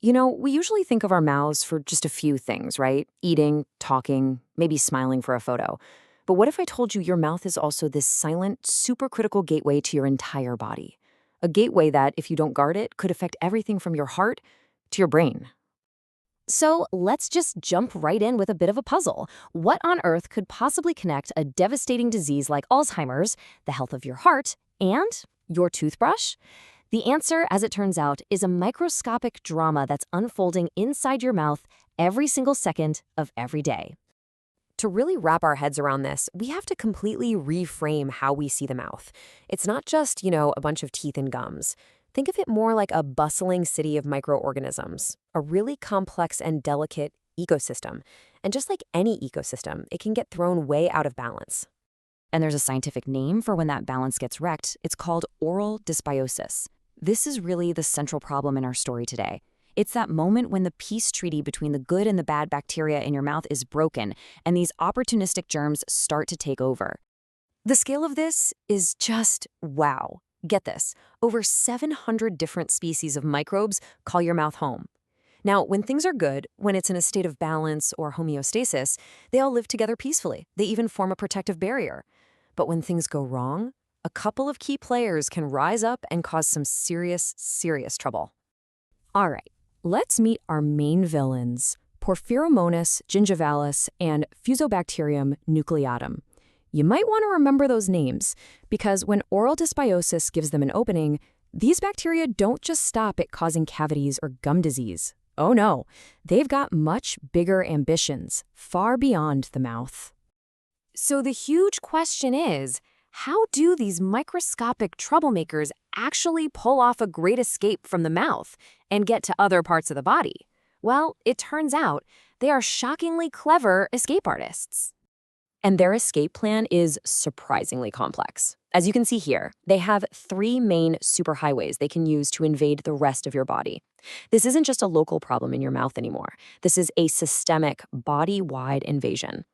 We usually think of our mouths for just a few things, right? Eating, talking, maybe smiling for a photo. But what if I told you your mouth is also this silent, supercritical gateway to your entire body? A gateway that, if you don't guard it, could affect everything from your heart to your brain. So let's just jump right in with a bit of a puzzle. What on earth could possibly connect a devastating disease like Alzheimer's, the health of your heart, and your toothbrush? The answer, as it turns out, is a microscopic drama that's unfolding inside your mouth every single second of every day. To really wrap our heads around this, we have to completely reframe how we see the mouth. It's not just, a bunch of teeth and gums. Think of it more like a bustling city of microorganisms, a really complex and delicate ecosystem. And just like any ecosystem, it can get thrown way out of balance. And there's a scientific name for when that balance gets wrecked. It's called oral dysbiosis. This is really the central problem in our story today. It's that moment when the peace treaty between the good and the bad bacteria in your mouth is broken, and these opportunistic germs start to take over. The scale of this is just wow. Get this, over 700 different species of microbes call your mouth home. Now, when things are good, when it's in a state of balance or homeostasis, they all live together peacefully. They even form a protective barrier. But when things go wrong, a couple of key players can rise up and cause some serious, serious trouble. All right, let's meet our main villains, Porphyromonas gingivalis and Fusobacterium nucleatum. You might want to remember those names, because when oral dysbiosis gives them an opening, these bacteria don't just stop at causing cavities or gum disease. Oh no, they've got much bigger ambitions, far beyond the mouth. So the huge question is, how do these microscopic troublemakers actually pull off a great escape from the mouth and get to other parts of the body? Well, it turns out they are shockingly clever escape artists. And their escape plan is surprisingly complex. As you can see here, they have 3 main superhighways they can use to invade the rest of your body. This isn't just a local problem in your mouth anymore. This is a systemic, body-wide invasion.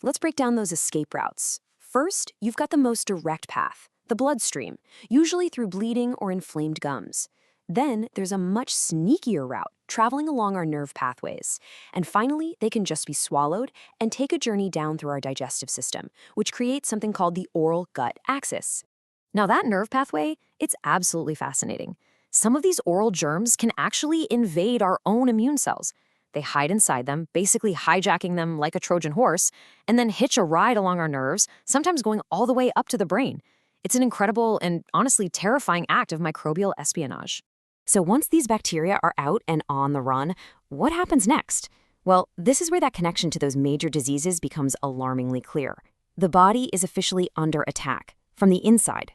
Let's break down those escape routes. First, you've got the most direct path, the bloodstream, usually through bleeding or inflamed gums. Then there's a much sneakier route, traveling along our nerve pathways. And finally, they can just be swallowed and take a journey down through our digestive system, which creates something called the oral gut axis. Now that nerve pathway, it's absolutely fascinating. Some of these oral germs can actually invade our own immune cells. They hide inside them, basically hijacking them like a Trojan horse, and then hitch a ride along our nerves, sometimes going all the way up to the brain. It's an incredible and honestly terrifying act of microbial espionage. So once these bacteria are out and on the run, what happens next? Well, this is where that connection to those major diseases becomes alarmingly clear. The body is officially under attack from the inside.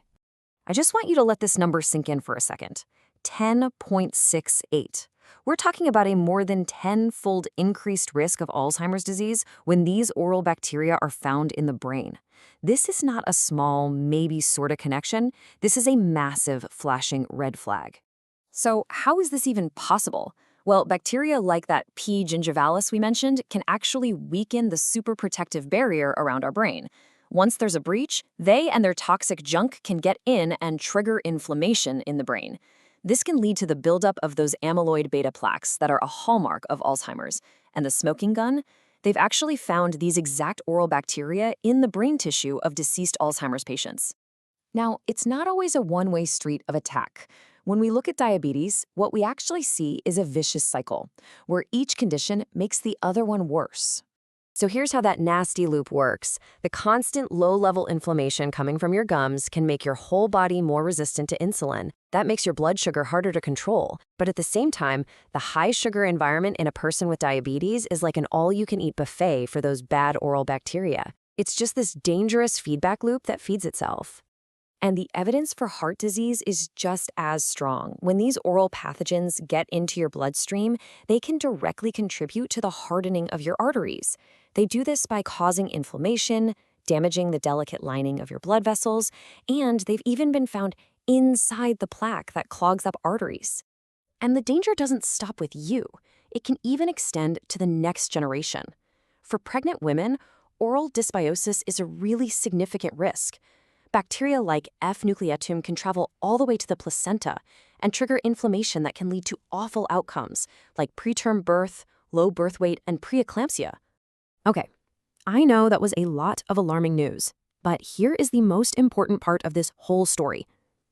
I just want you to let this number sink in for a second. 10.68. We're talking about a more than 10-fold increased risk of Alzheimer's disease when these oral bacteria are found in the brain. This is not a small, maybe sorta connection. This is a massive, flashing red flag. So how is this even possible? Well, bacteria like that P. gingivalis we mentioned can actually weaken the super protective barrier around our brain. Once there's a breach, they and their toxic junk can get in and trigger inflammation in the brain. This can lead to the buildup of those amyloid beta plaques that are a hallmark of Alzheimer's. And the smoking gun? They've actually found these exact oral bacteria in the brain tissue of deceased Alzheimer's patients. Now, it's not always a one-way street of attack. When we look at diabetes, what we actually see is a vicious cycle, where each condition makes the other one worse. So here's how that nasty loop works. The constant low-level inflammation coming from your gums can make your whole body more resistant to insulin. That makes your blood sugar harder to control. But at the same time, the high-sugar environment in a person with diabetes is like an all-you-can-eat buffet for those bad oral bacteria. It's just this dangerous feedback loop that feeds itself. And the evidence for heart disease is just as strong. When these oral pathogens get into your bloodstream, they can directly contribute to the hardening of your arteries. They do this by causing inflammation, damaging the delicate lining of your blood vessels, and they've even been found inside the plaque that clogs up arteries. And the danger doesn't stop with you. It can even extend to the next generation. For pregnant women, oral dysbiosis is a really significant risk. Bacteria like F. nucleatum can travel all the way to the placenta, and trigger inflammation that can lead to awful outcomes like preterm birth, low birth weight, and preeclampsia. Okay, I know that was a lot of alarming news, but here is the most important part of this whole story.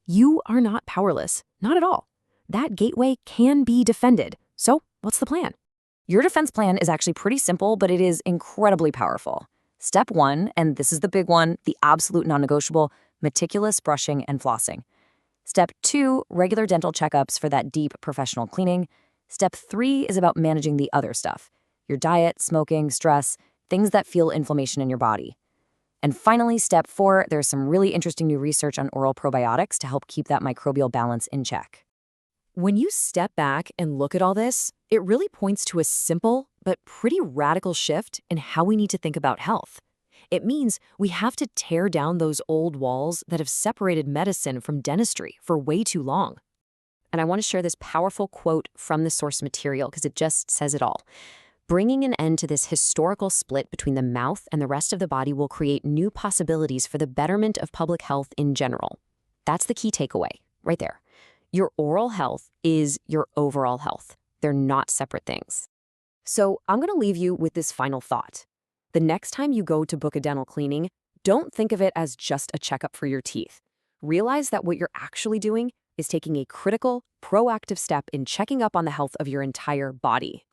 You are not powerless, not at all. That gateway can be defended. So, what's the plan? Your defense plan is actually pretty simple, but it is incredibly powerful. Step 1, and this is the big one, the absolute non-negotiable, meticulous brushing and flossing. Step 2, regular dental checkups for that deep professional cleaning. Step 3 is about managing the other stuff, your diet, smoking, stress, things that fuel inflammation in your body. And finally, step 4, there's some really interesting new research on oral probiotics to help keep that microbial balance in check. When you step back and look at all this, it really points to a simple but pretty radical shift in how we need to think about health. It means we have to tear down those old walls that have separated medicine from dentistry for way too long. And I want to share this powerful quote from the source material because it just says it all. Bringing an end to this historical split between the mouth and the rest of the body will create new possibilities for the betterment of public health in general. That's the key takeaway, right there. Your oral health is your overall health. They're not separate things. So I'm going to leave you with this final thought. The next time you go to book a dental cleaning, don't think of it as just a checkup for your teeth. Realize that what you're actually doing is taking a critical, proactive step in checking up on the health of your entire body.